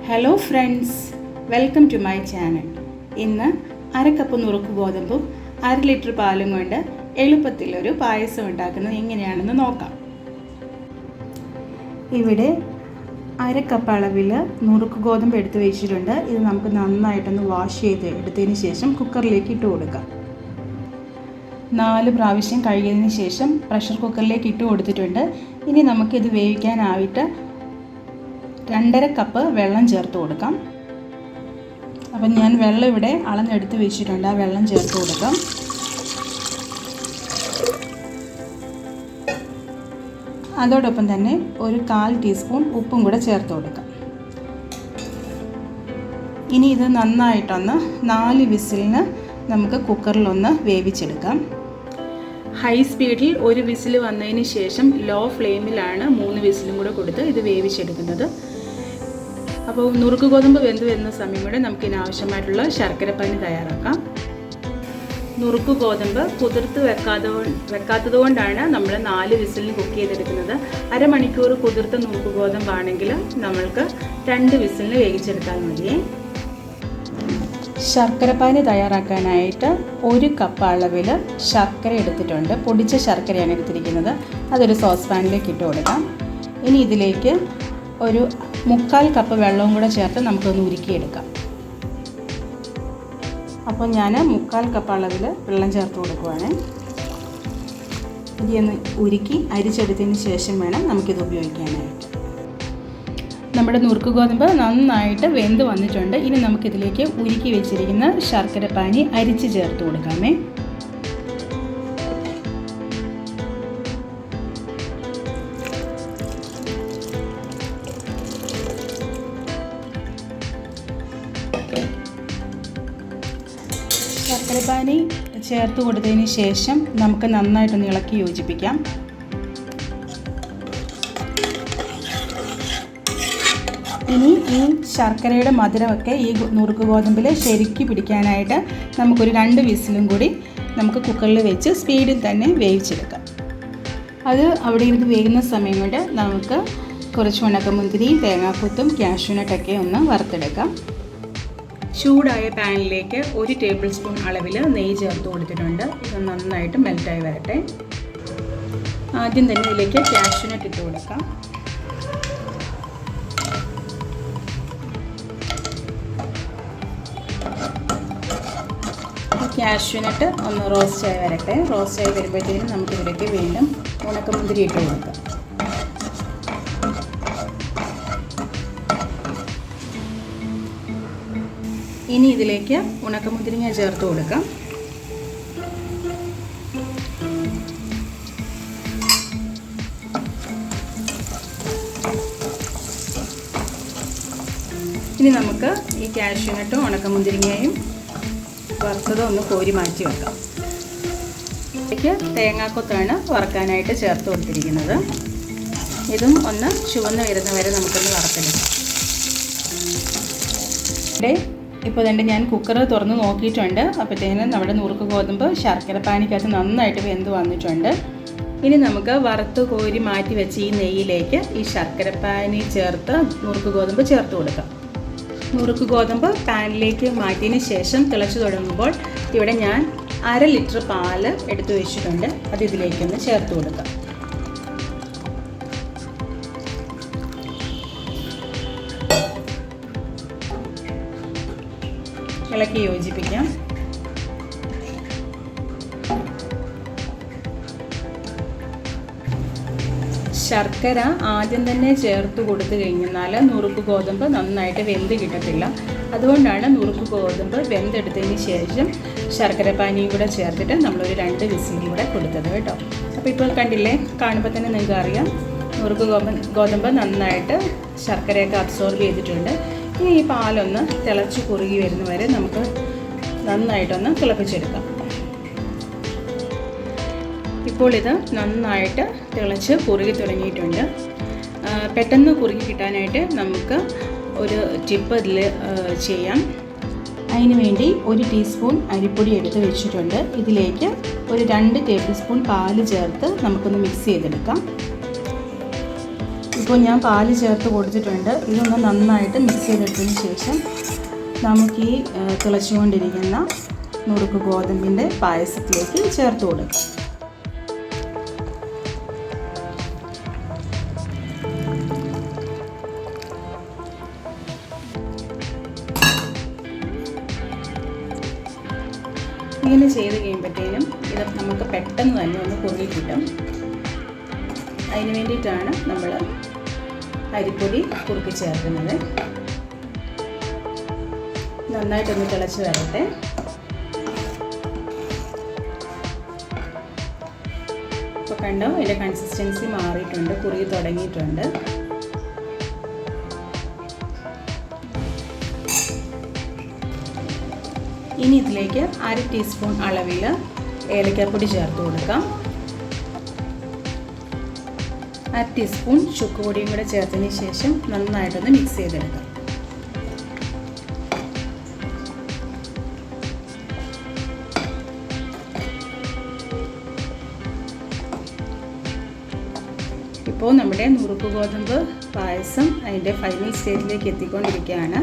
Hello friends, welcome to my channel. ഇന്ന് അരക്കപ്പ് നുറുക്ക് ഗോതമ്പും 1/2 ലിറ്റർ പാലും കൊണ്ട് എളുപ്പത്തിലൊരു പായസം ഉണ്ടാക്കുന്നത് എങ്ങനെയാണെന്ന് നോക്കാം. ഇവിടെ അരക്കപ്പ് അളവിൽ നുറുക്ക് ഗോതമ്പ് എടുത്ത് വെച്ചിട്ടുണ്ട്. ഇത് നമുക്ക് നന്നായിട്ടൊന്ന് വാഷ് ചെയ്ത് എടുത്തതിന് ശേഷം കുക്കറിലേക്ക് ഇട്ട് കൊടുക്കാം. 4 പ്രാവശ്യം കഴുകിയതിന് ശേഷം പ്രഷർ കുക്കറിലേക്ക് ഇട്ട് കൊടുത്തിട്ടുണ്ട്. ഇനി നമുക്കിത് വേവിക്കാനായിട്ട് 2.5 കപ്പ് വെള്ളം ചേർത്ത് കൊടുക്കാം. അപ്പം ഞാൻ വെള്ളം ഇവിടെ അളന്നെടുത്ത് വെച്ചിട്ടുണ്ട്. ആ വെള്ളം ചേർത്ത് കൊടുക്കാം. അതോടൊപ്പം തന്നെ ഒരു 1/4 ടീസ്പൂൺ ഉപ്പും കൂടെ ചേർത്ത് കൊടുക്കാം. ഇനി ഇത് നന്നായിട്ടൊന്ന് 4 വിസിലിന് നമുക്ക് കുക്കറിലൊന്ന് വേവിച്ചെടുക്കാം. ഹൈ സ്പീഡിൽ 1 വിസിൽ വന്നതിന് ശേഷം ലോ ഫ്ലെയിമിലാണ് 3 വിസിലും കൂടെ കൊടുത്ത് ഇത് വേവിച്ചെടുക്കുന്നത്. അപ്പോൾ നുറുക്ക് ഗോതമ്പ് വെന്ത് വരുന്ന സമയം കൂടെ നമുക്കിതിനാവശ്യമായിട്ടുള്ള ശർക്കരപ്പാനി തയ്യാറാക്കാം. നുറുക്ക് ഗോതമ്പ് കുതിർത്ത് വെക്കാത്തത് കൊണ്ടാണ് നമ്മൾ 4 വിസിലിന് കുക്ക് ചെയ്തെടുക്കുന്നത്. അരമണിക്കൂർ കുതിർത്ത നുറുക്ക് ഗോതമ്പാണെങ്കിൽ നമ്മൾക്ക് 2 വിസിലിന് വേവിച്ചെടുത്താൽ മതിയേ. ശർക്കരപ്പാനി തയ്യാറാക്കാനായിട്ട് 1 കപ്പ് അളവിൽ ശർക്കര എടുത്തിട്ടുണ്ട്. പൊടിച്ച ശർക്കരയാണ് എടുത്തിരിക്കുന്നത്. അതൊരു സോസ് പാനിലേക്ക് ഇട്ട് കൊടുക്കാം. ഇനി ഇതിലേക്ക് ഒരു 3/4 കപ്പ് വെള്ളവും കൂടെ ചേർത്ത് നമുക്കൊന്ന് ഉരുക്കിയെടുക്കാം. അപ്പോൾ ഞാൻ 3/4 കപ്പ് അളവിൽ വെള്ളം ചേർത്ത് കൊടുക്കുവാണ്. ഇതൊന്ന് ഉരുക്കി അരിച്ചെടുത്തതിന് ശേഷം വേണം നമുക്കിത് ഉപയോഗിക്കാനായിട്ട്. നമ്മുടെ നുറുക്ക് ഗോതമ്പ് നന്നായിട്ട് വെന്ത് വന്നിട്ടുണ്ട്. ഇനി നമുക്കിതിലേക്ക് ഉരുക്കി വെച്ചിരിക്കുന്ന ശർക്കരപ്പാനി അരിച്ച് ചേർത്ത് കൊടുക്കാമേ. ശർക്കരപ്പാനി ചേർത്ത് കൊടുത്തതിന് ശേഷം നമുക്ക് നന്നായിട്ടൊന്ന് ഇളക്കി യോജിപ്പിക്കാം. ഇനി ഈ ശർക്കരയുടെ മധുരമൊക്കെ ഈ നുറുക്ക് ഗോതമ്പിൽ ശരിക്ക് പിടിക്കാനായിട്ട് നമുക്കൊരു 2 വിസിലും കൂടി നമുക്ക് കുക്കറിൽ വെച്ച് സ്പീഡിൽ തന്നെ വേവിച്ചെടുക്കാം. അത് അവിടെ ഇരുന്ന് വേകുന്ന സമയം കൊണ്ട് നമുക്ക് കുറച്ച് ഉണക്കമുന്തിരി, തേങ്ങാക്കൊത്തും കാഷ്യൂനട്ടൊക്കെ ഒന്ന് വറുത്തെടുക്കാം. ചൂടായ പാനിലേക്ക് 1 ടേബിൾ സ്പൂൺ അളവിൽ നെയ്യ് ചേർത്ത് കൊടുത്തിട്ടുണ്ട്. ഇത് നന്നായിട്ട് മെൽറ്റായി വരട്ടെ. ആദ്യം തന്നെ ഇതിലേക്ക് കാഷ്യൂനട്ട് ഇട്ട് കൊടുക്കാം. കാഷ്യൂനട്ട് ഒന്ന് റോസ്റ്റായി വരട്ടെ. റോസ്റ്റായി വരുമ്പോഴത്തേക്കും നമുക്കിതിലേക്ക് വീണ്ടും ഉണക്കമുന്തിരി ഇട്ട് കൊടുക്കാം. ഇനി ഇതിലേക്ക് ഉണക്കമുന്തിരിങ്ങ ചേർത്ത് കൊടുക്കാം. ഇനി നമുക്ക് ഈ കാഷ്യൂനട്ടും ഉണക്കമുന്തിരിങ്ങയും വറുത്തതും ഒന്ന് കോരി മാറ്റി വെക്കാം. ഇതിലേക്ക് തേങ്ങാക്കൊത്താണ് വറുക്കാനായിട്ട് ചേർത്ത് കൊടുത്തിരിക്കുന്നത്. ഇതും ഒന്ന് ചുവന്ന് വരുന്ന വരെ നമുക്കൊന്ന് വറുത്തെടുക്കാം. ഇപ്പോൾ തന്നെ ഞാൻ കുക്കർ തുറന്ന് നോക്കിയിട്ടുണ്ട്. അപ്പോഴത്തേനും നമ്മുടെ നുറുക്ക് ഗോതമ്പ് ശർക്കരപ്പാനിക്കകത്ത് നന്നായിട്ട് വെന്ത് വന്നിട്ടുണ്ട്. ഇനി നമുക്ക് വറുത്ത് കോരി മാറ്റി വെച്ച് ഈ നെയ്യിലേക്ക് ഈ ശർക്കരപ്പാനി ചേർത്ത് നുറുക്ക് ഗോതമ്പ് ചേർത്ത് കൊടുക്കാം. നുറുക്ക് ഗോതമ്പ് പാനിലേക്ക് മാറ്റിയതിന് ശേഷം തിളച്ച് തുടങ്ങുമ്പോൾ ഇവിടെ ഞാൻ 1/2 ലിറ്റർ പാല് എടുത്തു വെച്ചിട്ടുണ്ട്. അത് ഇതിലേക്കൊന്ന് ചേർത്ത് കൊടുക്കാം. ഇളക്കി യോജിപ്പിക്കാം. ശർക്കര ആദ്യം തന്നെ ചേർത്ത് കൊടുത്തു കഴിഞ്ഞാൽ നുറുക്ക് ഗോതമ്പ് നന്നായിട്ട് വെന്ത് കിട്ടത്തില്ല. അതുകൊണ്ടാണ് നുറുക്ക് ഗോതമ്പ് വെന്തെടുത്തതിന് ശേഷം ശർക്കരപ്പാനിയും കൂടെ ചേർത്തിട്ട് നമ്മളൊരു 2 വിസിലും കൂടെ കൊടുത്തത് കേട്ടോ. അപ്പോൾ ഇപ്പോൾ കണ്ടില്ലേ, കാണുമ്പോൾ തന്നെ നിങ്ങൾക്ക് അറിയാം നുറുക്ക് ഗോതമ്പ് നന്നായിട്ട് ശർക്കരയൊക്കെ അബ്സോർബ് ചെയ്തിട്ടുണ്ട്. ഇനി ഈ പാലൊന്ന് തിളച്ച് കുറുകി വരുന്ന വരെ നമുക്ക് നന്നായിട്ടൊന്ന് തിളപ്പിച്ചെടുക്കാം. ഇപ്പോൾ ഇത് നന്നായിട്ട് തിളച്ച് കുറുകി തുടങ്ങിയിട്ടുണ്ട്. പെട്ടെന്ന് കുറുകി കിട്ടാനായിട്ട് നമുക്ക് ഒരു ടിപ്പ് ഇതിൽ ചെയ്യാം. അതിന് വേണ്ടി 1 ടീസ്പൂൺ അരിപ്പൊടി എടുത്ത് വെച്ചിട്ടുണ്ട്. ഇതിലേക്ക് ഒരു 2 ടേബിൾ സ്പൂൺ പാല് ചേർത്ത് നമുക്കൊന്ന് മിക്സ് ചെയ്തെടുക്കാം. ഇപ്പോൾ ഞാൻ പാല് ചേർത്ത് കൊടുത്തിട്ടുണ്ട്. ഇതൊന്ന് നന്നായിട്ട് മിക്സ് ചെയ്തെടുത്തതിന് ശേഷം നമുക്ക് ഈ തിളച്ചുകൊണ്ടിരിക്കുന്ന നുറുക്ക് ഗോതമ്പിൻ്റെ പായസത്തിലേക്ക് ചേർത്ത് കൊടുക്കാം. ഇങ്ങനെ ചെയ്ത് കഴിയുമ്പോഴത്തേനും ഇത് നമുക്ക് പെട്ടെന്ന് തന്നെ ഒന്ന് കുറുകി കിട്ടും. അതിന് വേണ്ടിയിട്ടാണ് നമ്മൾ അരിപ്പൊടി കുറുക്കി ചേർക്കുന്നത്. നന്നായിട്ടൊന്ന് തിളച്ച് വരട്ടെ. ഇപ്പോൾ കണ്ടോ, അതിൻ്റെ കൺസിസ്റ്റൻസി മാറിയിട്ടുണ്ട്, കുറുകി തുടങ്ങിയിട്ടുണ്ട്. ഇനി ഇതിലേക്ക് 1/2 ടീസ്പൂൺ അളവിൽ ഏലക്കാപ്പൊടി ചേർത്ത് കൊടുക്കാം. 1/2 ടീസ്പൂൺ ചുക്ക് പൊടിയും കൂടെ ചേർത്തതിന് ശേഷം നന്നായിട്ടൊന്ന് മിക്സ് ചെയ്തെടുക്കാം. ഇപ്പോൾ നമ്മുടെ നുറുക്ക് ഗോതമ്പ് പായസം അതിൻ്റെ ഫൈനൽ സ്റ്റേജിലേക്ക് എത്തിക്കൊണ്ടിരിക്കുകയാണ്.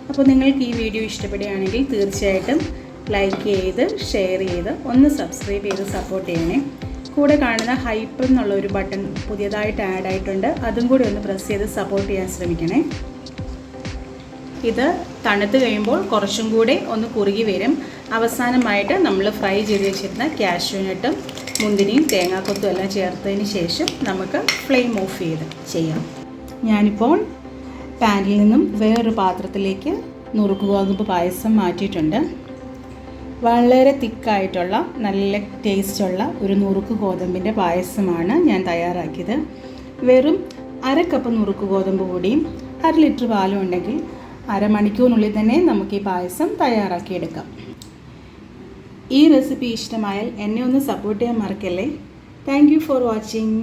അപ്പോൾ നിങ്ങൾക്ക് ഈ വീഡിയോ ഇഷ്ടപ്പെടുകയാണെങ്കിൽ തീർച്ചയായിട്ടും ലൈക്ക് ചെയ്ത് ഷെയർ ചെയ്ത് ഒന്ന് സബ്സ്ക്രൈബ് ചെയ്ത് സപ്പോർട്ട് ചെയ്യണേ. കൂടെ കാണുന്ന ഹൈപ്പ് എന്നുള്ള ഒരു ബട്ടൺ പുതിയതായിട്ട് ആഡ് ആയിട്ടുണ്ട്, അതും കൂടി ഒന്ന് പ്രസ് ചെയ്ത് സപ്പോർട്ട് ചെയ്യാൻ ശ്രമിക്കണേ. ഇത് തണുത്ത് കഴിയുമ്പോൾ കുറച്ചും കൂടി ഒന്ന് കുറുകി വരും. അവസാനമായിട്ട് നമ്മൾ ഫ്രൈ ചെയ്ത് വെച്ചിരുന്ന കാഷ്യൂനട്ടും മുന്തിരിയും തേങ്ങാക്കൊത്തും എല്ലാം ചേർത്തതിന് ശേഷം നമുക്ക് ഫ്ലെയിം ഓഫ് ചെയ്ത് ചെയ്യാം. ഞാനിപ്പോൾ പാനിൽ നിന്നും വേറൊരു പാത്രത്തിലേക്ക് നുറുക്ക് ഗോതമ്പ് പായസം മാറ്റിയിട്ടുണ്ട്. വളരെ തിക്കായിട്ടുള്ള നല്ല ടേസ്റ്റുള്ള ഒരു നുറുക്ക് ഗോതമ്പിൻ്റെ പായസമാണ് ഞാൻ തയ്യാറാക്കിയത്. വെറും 1/2 കപ്പ് നുറുക്ക് ഗോതമ്പ് പൊടിയും 1/2 ലിറ്റർ പാലും ഉണ്ടെങ്കിൽ അരമണിക്കൂറിനുള്ളിൽ തന്നെ നമുക്ക് ഈ പായസം തയ്യാറാക്കിയെടുക്കാം. ഈ റെസിപ്പി ഇഷ്ടമായാൽ എന്നെ ഒന്ന് സപ്പോർട്ട് ചെയ്യാൻ മറക്കല്ലേ. Thank you for watching.